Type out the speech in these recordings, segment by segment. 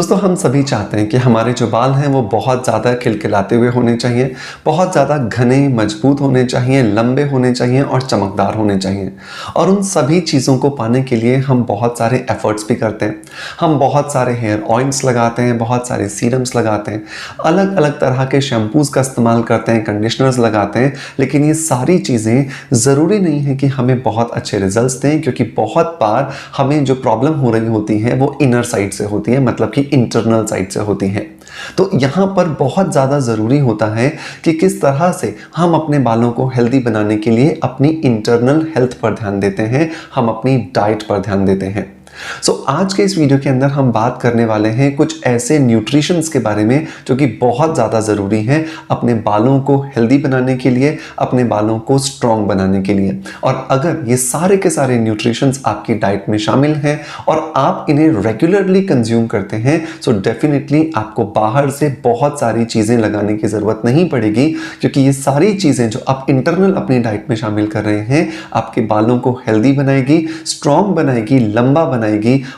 दोस्तों हम सभी चाहते हैं कि हमारे जो बाल हैं वो बहुत ज़्यादा खिलखिलाते हुए होने चाहिए, बहुत ज़्यादा घने मजबूत होने चाहिए, लंबे होने चाहिए और चमकदार होने चाहिए। और उन सभी चीज़ों को पाने के लिए हम बहुत सारे एफर्ट्स भी करते हैं। हम बहुत सारे हेयर ऑयल्स लगाते हैं, बहुत सारे सीरम्स लगाते हैं, अलग अलग तरह के शैम्पूज़ का इस्तेमाल करते हैं, कंडीशनर्स लगाते हैं। लेकिन ये सारी चीज़ें ज़रूरी नहीं है कि हमें बहुत अच्छे रिजल्ट्स दें, क्योंकि बहुत बार हमें जो प्रॉब्लम हो रही होती है वो इनर साइड से होती है, मतलब कि इंटरनल साइड से होती है। तो यहाँ पर बहुत ज़्यादा ज़रूरी होता है कि किस तरह से हम अपने बालों को हेल्दी बनाने के लिए अपनी इंटरनल हेल्थ पर ध्यान देते हैं, हम अपनी डाइट पर ध्यान देते हैं। आज के इस वीडियो के अंदर हम बात करने वाले हैं कुछ ऐसे न्यूट्रिशंस के बारे में जो कि बहुत ज़्यादा ज़रूरी हैं अपने बालों को हेल्दी बनाने के लिए, अपने बालों को स्ट्रॉन्ग बनाने के लिए। और अगर ये सारे के सारे न्यूट्रिशंस आपकी डाइट में शामिल हैं और आप इन्हें रेगुलरली कंज्यूम करते हैं, सो डेफिनेटली आपको बाहर से बहुत सारी चीज़ें लगाने की ज़रूरत नहीं पड़ेगी, क्योंकि ये सारी चीज़ें जो आप इंटरनल अपनी डाइट में शामिल कर रहे हैं आपके बालों को हेल्दी बनाएगी, स्ट्रॉन्ग बनाएगी, लंबा बनाएगी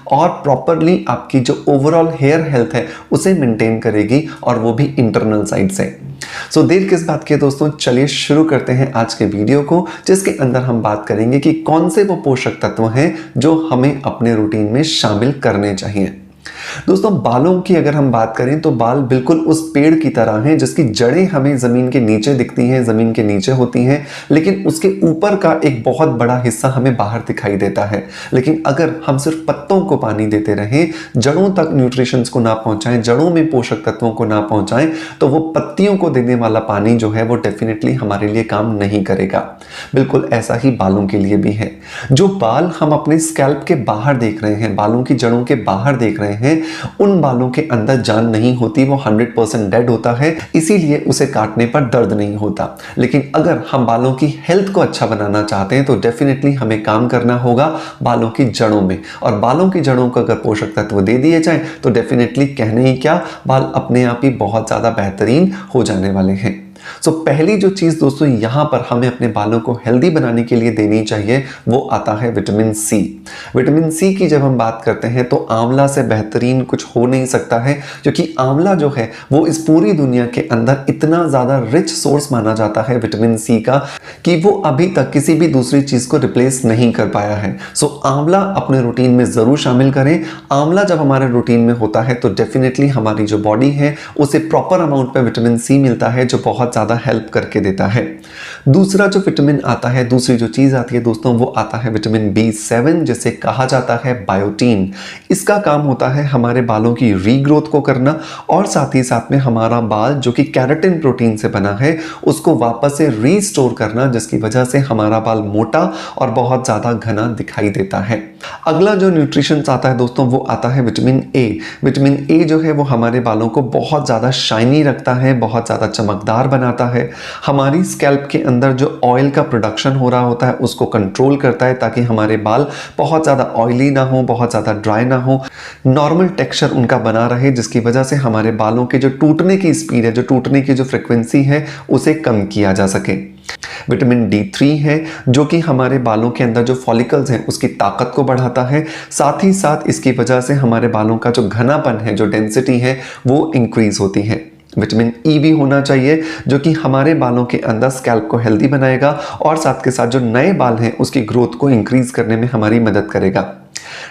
और प्रॉपरली आपकी जो ओवरऑल हेयर हेल्थ है उसे मेंटेन करेगी, और वो भी इंटरनल साइड से। देर किस बात की है दोस्तों, चलिए शुरू करते हैं आज के वीडियो को, जिसके अंदर हम बात करेंगे कि कौन से वो पोषक तत्व हैं जो हमें अपने रूटीन में शामिल करने चाहिए। दोस्तों बालों की अगर हम बात करें तो बाल बिल्कुल उस पेड़ की तरह हैं जिसकी जड़ें हमें जमीन के नीचे दिखती हैं, जमीन के नीचे होती हैं, लेकिन उसके ऊपर का एक बहुत बड़ा हिस्सा हमें बाहर दिखाई देता है। लेकिन अगर हम सिर्फ पत्तों को पानी देते रहें, जड़ों तक न्यूट्रिशंस को ना पहुंचाएं, जड़ों में पोषक तत्वों को ना पहुंचाएं, तो वो पत्तियों को देने वाला पानी जो है वो डेफिनेटली हमारे लिए काम नहीं करेगा। बिल्कुल ऐसा ही बालों के लिए भी है। जो बाल हम अपने स्कैल्प के बाहर देख रहे हैं, बालों की जड़ों के बाहर देख रहे हैं, उन बालों के अंदर जान नहीं होती, वो 100% डेड होता है, इसीलिए उसे काटने पर दर्द नहीं होता। लेकिन अगर हम बालों की हेल्थ को अच्छा बनाना चाहते हैं तो डेफिनेटली हमें काम करना होगा बालों की जड़ों में, और बालों की जड़ों को अगर पोषक तत्व दे दिए जाएं तो डेफिनेटली कहने ही क्या, बाल अपने आप ही बहुत ज्यादा बेहतरीन हो जाने वाले हैं। पहली जो चीज दोस्तों यहां पर हमें अपने बालों को हेल्दी बनाने के लिए देनी चाहिए वो आता है विटामिन सी। विटामिन सी की जब हम बात करते हैं तो आंवला से बेहतरीन कुछ हो नहीं सकता है, क्योंकि आंवला जो है वो इस पूरी दुनिया के अंदर इतना ज्यादा रिच सोर्स माना जाता है विटामिन सी का कि वो अभी तक किसी भी दूसरी चीज को रिप्लेस नहीं कर पाया है। आंवला अपने रूटीन में जरूर शामिल करें। आंवला जब हमारे रूटीन में होता है तो डेफिनेटली हमारी जो बॉडी है उसे प्रॉपर अमाउंट में विटामिन सी मिलता है, जो बहुत ज्यादा हेल्प करके देता है। दूसरा जो विटामिन आता है, दूसरी जो चीज आती है दोस्तों, वो आता है विटामिन B7, जिसे कहा जाता है बायोटीन। इसका काम होता है हमारे बालों की रीग्रोथ को करना, और साथ ही साथ में हमारा बाल जो कि केराटिन प्रोटीन से बना है उसको वापस से रीस्टोर करना, जिसकी वजह से हमारा बाल मोटा और बहुत ज्यादा घना दिखाई देता है। अगला जो न्यूट्रिशन आता है दोस्तों वो आता है विटामिन ए। विटामिन ए जो है वो हमारे बालों को बहुत ज्यादा शाइनी रखता है, बहुत ज्यादा चमकदार बनाता है, हमारी स्कैल्प के अंदर जो ऑयल का प्रोडक्शन हो रहा होता है उसको कंट्रोल करता है, ताकि हमारे बाल बहुत ज्यादा ऑयली ना हो, बहुत ज्यादा ड्राई ना हो, नॉर्मल टेक्सचर उनका बना रहे, जिसकी वजह से हमारे बालों के जो टूटने की स्पीड है, जो टूटने की जो फ्रिक्वेंसी है उसे कम किया जा सके। विटामिन D3 है जो कि हमारे बालों के अंदर जो फॉलिकल्स हैं उसकी ताकत को बढ़ाता है, साथ ही साथ इसकी वजह से हमारे बालों का जो घनापन है, जो डेंसिटी है वो इंक्रीज होती है। विटामिन ई भी होना चाहिए जो कि हमारे बालों के अंदर स्कैल्प को हेल्दी बनाएगा, और साथ के साथ जो नए बाल हैं उसकी ग्रोथ को इंक्रीज करने में हमारी मदद करेगा।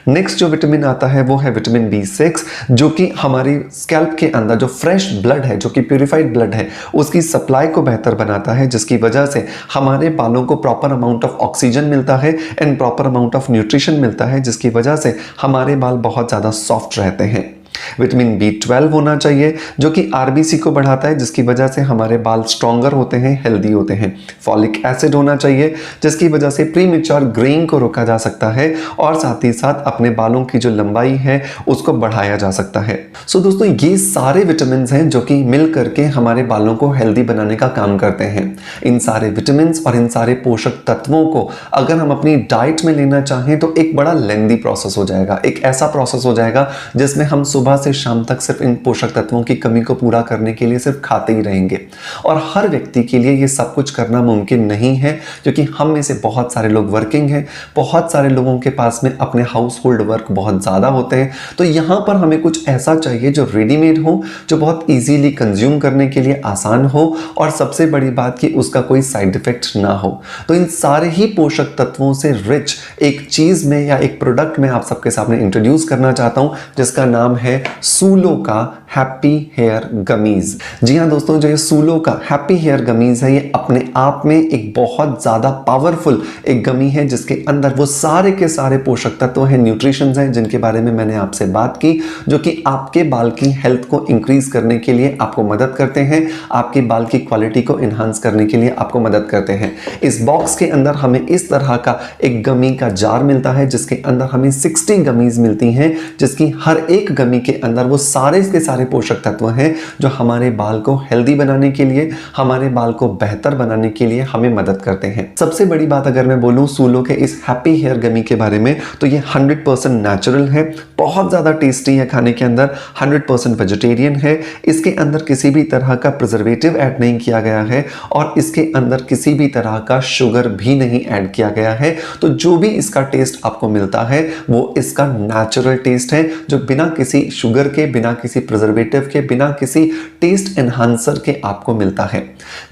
नेक्स्ट जो विटामिन आता है वो है विटामिन B6, जो कि हमारी स्कैल्प के अंदर जो फ्रेश ब्लड है, जो कि प्यूरिफाइड ब्लड है, उसकी सप्लाई को बेहतर बनाता है, जिसकी वजह से हमारे बालों को प्रॉपर अमाउंट ऑफ ऑक्सीजन मिलता है and proper amount of nutrition मिलता है, जिसकी वजह से हमारे बाल बहुत ज्यादा सॉफ्ट रहते हैं। विटामिन B12 होना चाहिए जो कि आरबीसी को बढ़ाता है, जिसकी वजह से हमारे बाल स्ट्रॉन्गर होते हैं, हेल्दी होते हैं। फॉलिक एसिड होना चाहिए जिसकी वजह से प्रीमेच्योर ग्रेइंग को रोका जा सकता है, और साथ ही साथ अपने बालों की जो लंबाई है उसको बढ़ाया जा सकता है। दोस्तों ये सारे विटामिन हैं जो कि मिल करके हमारे बालों को हेल्दी बनाने का काम करते हैं। इन सारे विटामिन और इन सारे पोषक तत्वों को अगर हम अपनी डाइट में लेना चाहें तो एक बड़ा लेंदी प्रोसेस हो जाएगा, एक ऐसा प्रोसेस हो जाएगा जिसमें हम सुबह से शाम तक सिर्फ इन पोषक तत्वों की कमी को पूरा करने के लिए सिर्फ खाते ही रहेंगे। और हर व्यक्ति के लिए ये सब कुछ करना मुमकिन नहीं है, क्योंकि हम में से बहुत सारे लोग वर्किंग हैं, बहुत सारे लोगों के पास में अपने हाउस होल्ड वर्क बहुत ज़्यादा होते हैं। तो यहाँ पर हमें कुछ ऐसा चाहिए जो रेडीमेड हो, जो बहुत ईजीली कंज्यूम करने के लिए आसान हो, और सबसे बड़ी बात कि उसका कोई साइड इफेक्ट ना हो। तो इन सारे ही पोषक तत्वों से रिच एक चीज़ में या एक प्रोडक्ट में आप सबके सामने इंट्रोड्यूस करना चाहता हूँ, जिसका नाम है सूलो का हैप्पी हेयर गमीज। जी हाँ दोस्तों, जो ये सूलो का हैप्पी हेयर गमीज है, ये अपने आप में एक बहुत ज़्यादा पावरफुल एक गमी है, जिसके अंदर वो सारे के सारे पोषक तत्व हैं, न्यूट्रिशंस हैं, जिनके बारे में मैंने आपसे बात की, जो कि आपके बाल की हेल्थ को इंक्रीज करने के लिए आपको मदद करते हैं, आपके बाल की क्वालिटी को इन्हांस करने के लिए आपको मदद करते हैं। इस बॉक्स के अंदर हमें इस तरह का एक गमी का जार मिलता है, जिसके अंदर हमें 60 गमीज मिलती हैं, जिसकी हर एक गमी के अंदर वो सारे के सारे पोषक तत्व हैं जो हमारे बाल को हेल्दी बनाने के लिए, हमारे बाल को बेहतर बनाने के लिए हमें मदद करते हैं। सबसे बड़ी बात अगर मैं बोलूं सूलो के इस हैप्पी हेयर गमी के बारे में, तो ये 100% नेचुरल है, बहुत ज़्यादा टेस्टी है खाने के अंदर, 100% वेजिटेरियन है, इसके अंदर किसी भी तरह का प्रिजर्वेटिव ऐड नहीं किया गया है, और इसके अंदर किसी भी तरह का शुगर भी नहीं ऐड किया गया है। तो जो भी इसका टेस्ट आपको मिलता है वो इसका नेचुरल टेस्ट है, जो बिना किसी शुगर के, बिना किसी प्रिजर्वेटिव के, बिना किसी टेस्ट एनहांसर के आपको मिलता है।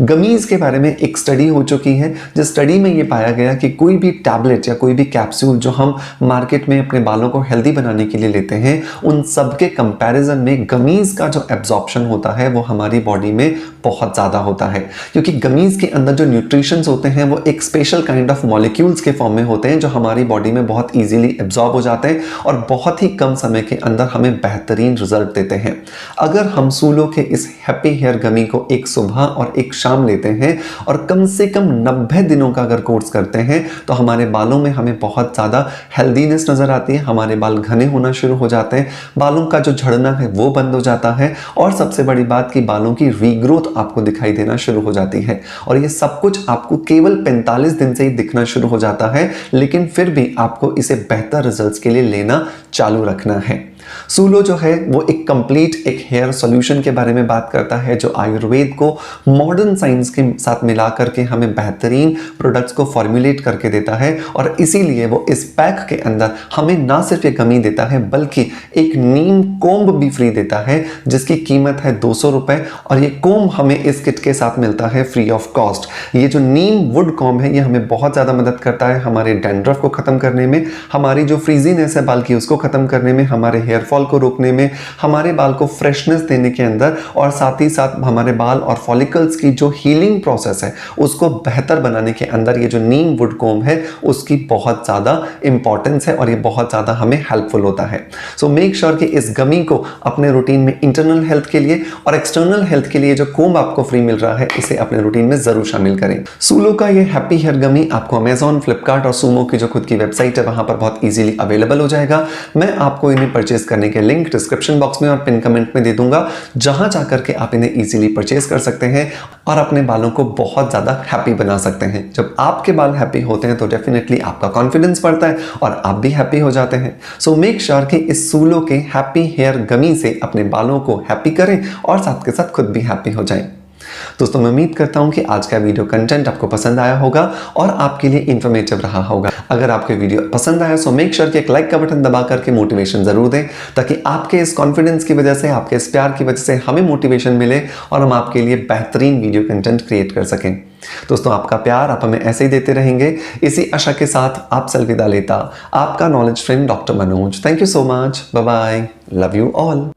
गमीज के बारे में एक स्टडी हो चुकी है, जिस स्टडी में ये पाया गया कि कोई भी टैबलेट या कोई भी कैप्सूल जो हम मार्केट में अपने बालों को हेल्दी बनाने के लिए लेते हैं, उन सब के कंपैरिजन में गमीज का जो एब्जॉर्प्शन होता है वो हमारी बॉडी में बहुत ज़्यादा होता है, क्योंकि गमीज के अंदर जो न्यूट्रिशंस होते हैं वो एक स्पेशल काइंड ऑफ मॉलिक्यूल्स के फॉर्म में होते हैं, जो हमारी बॉडी में बहुत ईजिली एब्जॉर्ब हो जाते हैं और बहुत ही कम समय के अंदर हमें बेहतरीन रिजल्ट देते हैं। अगर हम सूलो के इस हैप्पी हेयर गमी को एक सुबह और एक शाम लेते हैं और कम से कम 90 दिनों का अगर कोर्स करते हैं, तो हमारे बालों में हमें बहुत ज़्यादा हेल्दीनेस नज़र आती है, हमारे बाल घने होना शुरू हो जाते हैं, बालों का जो झड़ना है वो बंद हो जाता है, और सबसे बड़ी बात कि बालों की रीग्रोथ आपको दिखाई देना शुरू हो जाती है। और ये सब कुछ आपको केवल 45 दिन से ही दिखना शुरू हो जाता है, लेकिन फिर भी आपको इसे बेहतर रिजल्ट्स के लिए लेना चालू रखना है। सूलो जो है वो एक कंप्लीट एक हेयर सॉल्यूशन के बारे में बात करता है, जो आयुर्वेद को मॉडर्न साइंस के साथ मिला करके हमें बेहतरीन प्रोडक्ट्स को फॉर्मुलेट करके देता है, और इसीलिए वो इस पैक के अंदर हमें ना सिर्फ एक गमी देता है बल्कि एक नीम कोम्ब भी फ्री देता है, जिसकी कीमत है 200 रुपए, और ये कोम्ब हमें इस किट के साथ मिलता है फ्री ऑफ कॉस्ट। ये जो नीम वुड कोम्ब है ये हमें बहुत ज़्यादा मदद करता है हमारे डैंड्रफ को ख़त्म करने में, हमारी जो फ्रीजीनेस है बाल की उसको ख़त्म करने में, हमारे हेयर फॉल को रोकने में, हमारे बाल को फ्रेशनेस देने के अंदर, और साथ ही साथ हमारे बाल और फॉलिकल्स की जो हीलिंग प्रोसेस है उसको बेहतर बनाने के अंदर ये जो नीम वुड कोम्ब है उसकी बहुत ज़्यादा इंपॉर्टेंस है, और ये बहुत ज़्यादा हमें हेल्पफुल होता है। सो मेक श्योर कि इस गमी को अपने रूटीन में इंटरनल हेल्थ के लिए और एक्सटर्नल हेल्थ के लिए जो कोम्ब आपको फ्री मिल रहा है, इसे अपने रूटीन में जरूर शामिल करें। सूलो का ये हैप्पी हेयर गमी आपको अमेजॉन, फ्लिपकार्ट और सूमो की जो खुद की वेबसाइट है वहां पर बहुत इजीली अवेलेबल हो जाएगा। मैं आपको इन्हें परचेज करने के लिंक डिस्क्रिप्शन बॉक्स में और पिन कमेंट में दे दूंगा, जहां जाकर के आप इन्हें इजीली परचेज कर सकते हैं और अपने बालों को बहुत ज्यादा हैप्पी बना सकते हैं। जब आपके बाल हैप्पी होते हैं तो डेफिनेटली आपका कॉन्फिडेंस बढ़ता है और आप भी हैप्पी हो जाते हैं। सो मेक श्योर कि इस सूलो के हैप्पी हेयर गमी से अपने बालों को हैप्पी करें और साथ के साथ खुद भी हैप्पी हो जाएं। दोस्तों, मैं उम्मीद करता हूं कि आज का वीडियो कंटेंट आपको पसंद आया होगा और आपके लिए इंफॉर्मेटिव रहा होगा। अगर आपको वीडियो पसंद आया सो मेक श्योर कि एक लाइक का बटन दबा करके मोटिवेशन जरूर दें, ताकि आपके इस कॉन्फिडेंस की वजह से, आपके इस प्यार की वजह से हमें मोटिवेशन मिले और हम आपके लिए बेहतरीन वीडियो कंटेंट क्रिएट कर सकें। दोस्तों, आपका प्यार आप हमें ऐसे ही देते रहेंगे, इसी आशा के साथ आपसे अलविदा लेता आपका knowledge friend doctor Manoj. Thank you so much, bye bye, love you all.